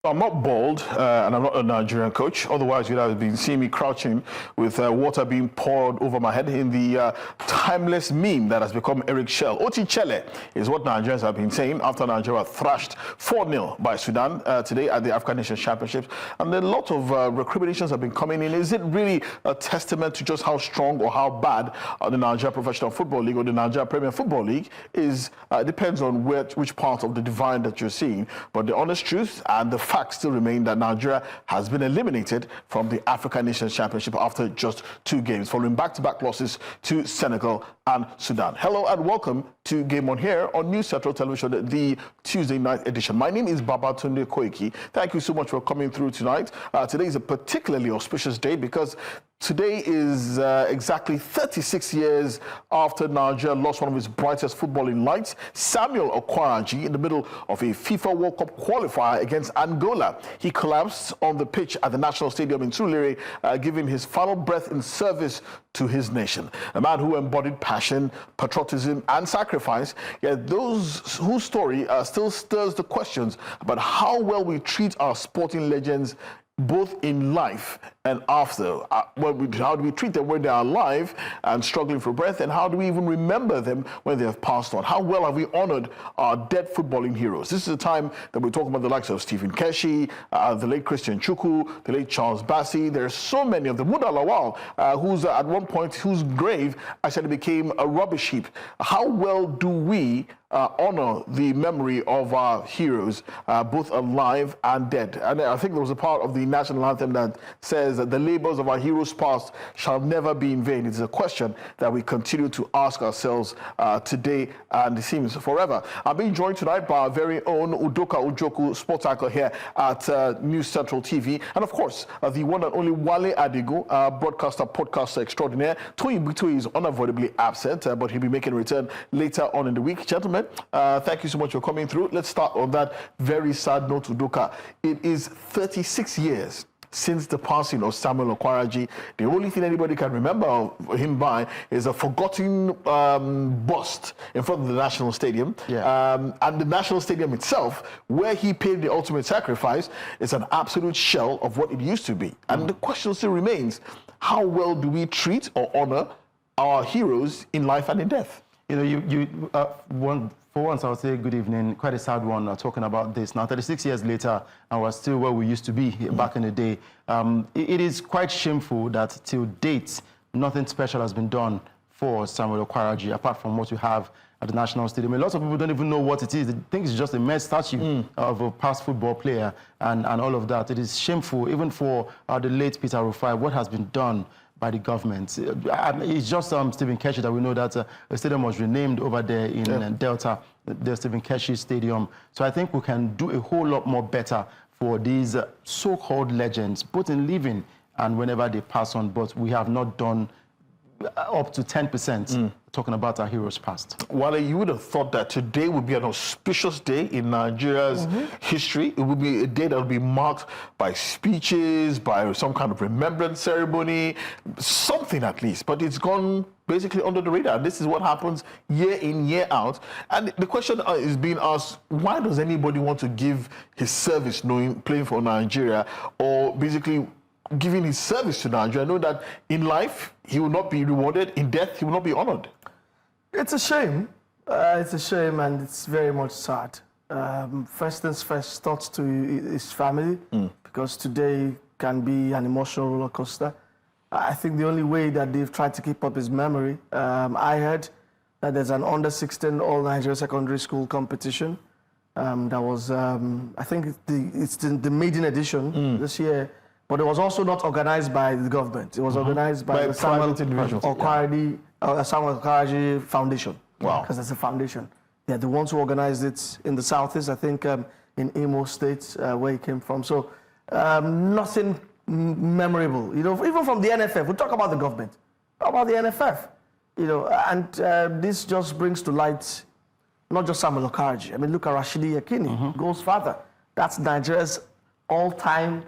I'm not bald, and I'm not a Nigerian coach. Otherwise, you'd have been seeing me crouching with water being poured over my head in the timeless meme that has become Eric Shell. Oti Chele is what Nigerians have been saying after Nigeria thrashed 4-0 by Sudan today at the AFCON Nations Championships. And a lot of recriminations have been coming in. Is it really a testament to just how strong or how bad the Nigeria Professional Football League or the Nigeria Premier Football League is? Depends on which part of the divine that you're seeing. But the honest truth and the facts still remain that Nigeria has been eliminated from the African Nations Championship after just 2 games, following back-to-back losses to Senegal and Sudan. Hello and welcome to Game On here on News Central Television, the Tuesday night edition. My name is Babatunde Koiki. Thank you so much for coming through tonight. Today is a particularly auspicious day because today is exactly 36 years after Nigeria lost one of its brightest footballing lights, Samuel Okwaraji, in the middle of a FIFA World Cup qualifier against Angola. He collapsed on the pitch at the National Stadium in Surulere, giving his final breath in service to his nation. A man who embodied passion, patriotism, and sacrifice, yet those whose story still stirs the questions about how well we treat our sporting legends both in life and after. How do we treat them when they are alive and struggling for breath, and how do we even remember them when they have passed on? How well have we honored our dead footballing heroes? This is a time that we're talking about the likes of Stephen Keshi, the late Christian Chukwu, the late Charles Bassey. There's so many of them. Muda Lawal, who's at one point, whose grave actually became a rubbish heap. How well do we honor the memory of our heroes, both alive and dead? And I think there was a part of the national anthem that says that the labors of our heroes past shall never be in vain. It's a question that we continue to ask ourselves today, and it seems forever. I'm being joined tonight by our very own Udoka Ujoku, sports anchor here at News Central TV, and of course, the one and only Wale Adigu, broadcaster, podcaster extraordinaire. Toyi Bito is unavoidably absent, but he'll be making a return later on in the week. Gentlemen, thank you so much for coming through. Let's start on that very sad note, Udoka. It is 36 years since the passing of Samuel Okwaraji. The only thing anybody can remember him by is a forgotten bust in front of the National Stadium. Yeah. And the National Stadium itself, where he paid the ultimate sacrifice, is an absolute shell of what it used to be. And the question still remains, how well do we treat or honor our heroes in life and in death? You know, for once, I would say good evening. Quite a sad one talking about this. Now, 36 years later, and we're still where we used to be back in the day. It is quite shameful that till date, nothing special has been done for Samuel Okwaraji, apart from what we have at the National Stadium. A lot of people don't even know what it is. They think it's just a mere statue of a past football player and all of that. It is shameful, even for the late Peter Rufai, what has been done by the government. It's just Stephen Keshi that we know that a stadium was renamed over there in Delta, the Stephen Keshi Stadium. So I think we can do a whole lot more better for these so-called legends, both in living and whenever they pass on, but we have not done up to 10% talking about our heroes past. Wale, you would have thought that today would be an auspicious day in Nigeria's history. It would be a day that would be marked by speeches, by some kind of remembrance ceremony, something at least. But it's gone basically under the radar. This is what happens year in, year out. And the question is being asked, why does anybody want to give his service playing for Nigeria, or basically giving his service to Nigeria? I know that in life, he will not be rewarded. In death, he will not be honored. It's a shame. It's a shame, and it's very much sad. First things first, thoughts to his family, because today can be an emotional roller coaster. I think the only way that they've tried to keep up his memory, I heard that there's an under-16 All-Nigeria Secondary School competition. That was, I think it's the maiden edition this year. But it was also not organized by the government. It was organized by the Samuel Okwaraji Foundation. Wow. Because it's a foundation. They're the ones who organized it in the Southeast, I think in Imo State, where he came from. So nothing memorable. You know, even from the NFF, we talk about the government, talk about the NFF. You know, and this just brings to light not just Samuel Okwaraji. I mean, look at Rashidi Yekini, goal's father. That's Nigeria's all-time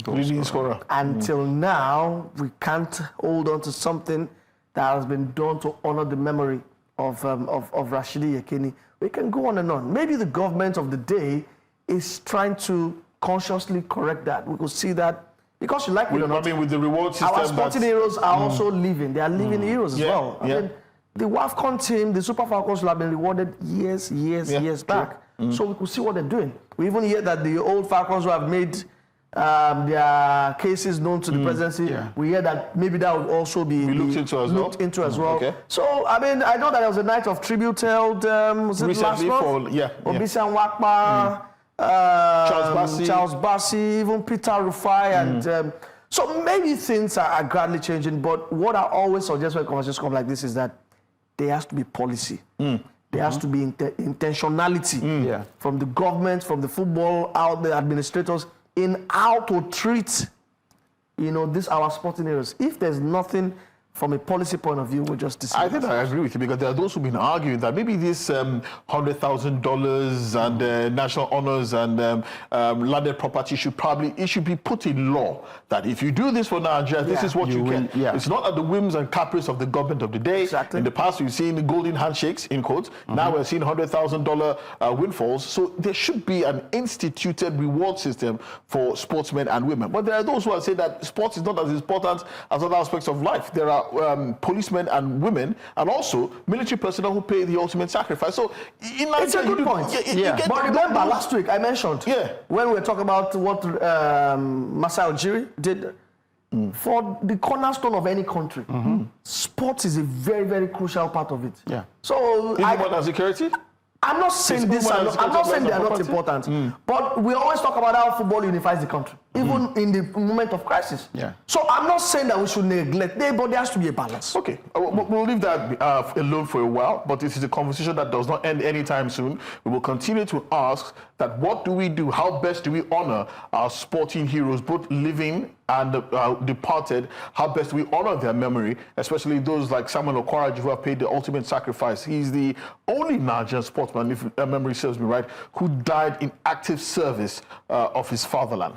leading scorer. Until now, we can't hold on to something that has been done to honor the memory of Rashidi Yekini. We can go on and on. Maybe the government of the day is trying to consciously correct that. We could see that because you like it or not. I mean, with the reward system, our sporting heroes are also living. They are living heroes as well. I mean, the WAFCON team, the Super Falcons will have been rewarded years back. So we could see what they're doing. We even hear that the old Falcons who have made their cases known to the presidency, we hear that maybe that would also be looked into as well. Okay. So, I mean, I know that there was a night of tribute held, was it last month? Obisa Nwakpa, Charles Bassey, even Peter Rufai, and so maybe things are gradually changing, but what I always suggest when conversations come like this is that there has to be policy. There has to be intentionality from the government, from the football, out the administrators, in how to treat, this our sporting heroes. If there's nothing from a policy point of view, we'll just decide. I think I agree with you, because there are those who've been arguing that maybe this $100,000 and national honors and landed property should be put in law, that if you do this for Nigeria, this is what you get. It's not at the whims and caprice of the government of the day. Exactly. In the past, we've seen the golden handshakes, in quotes. Now we're seeing $100,000 windfalls. So there should be an instituted reward system for sportsmen and women. But there are those who are saying that sports is not as important as other aspects of life. There are policemen and women, and also military personnel who pay the ultimate sacrifice. So it's a good point. But remember, last week I mentioned when we were talking about what Masai Ujiri did for the cornerstone of any country. Sports is a very, very crucial part of it. So more than security. I'm not saying they are not important, but we always talk about how football unifies the country, even in the moment of crisis. So I'm not saying that we should neglect them, but there has to be a balance. Okay, we'll leave that alone for a while, but this is a conversation that does not end anytime soon. We will continue to ask that what do we do, how best do we honor our sporting heroes, both living and departed, how best do we honor their memory, especially those like Samuel Okwaraji who have paid the ultimate sacrifice. He's the only Nigerian sportsman, if memory serves me right, who died in active service of his fatherland.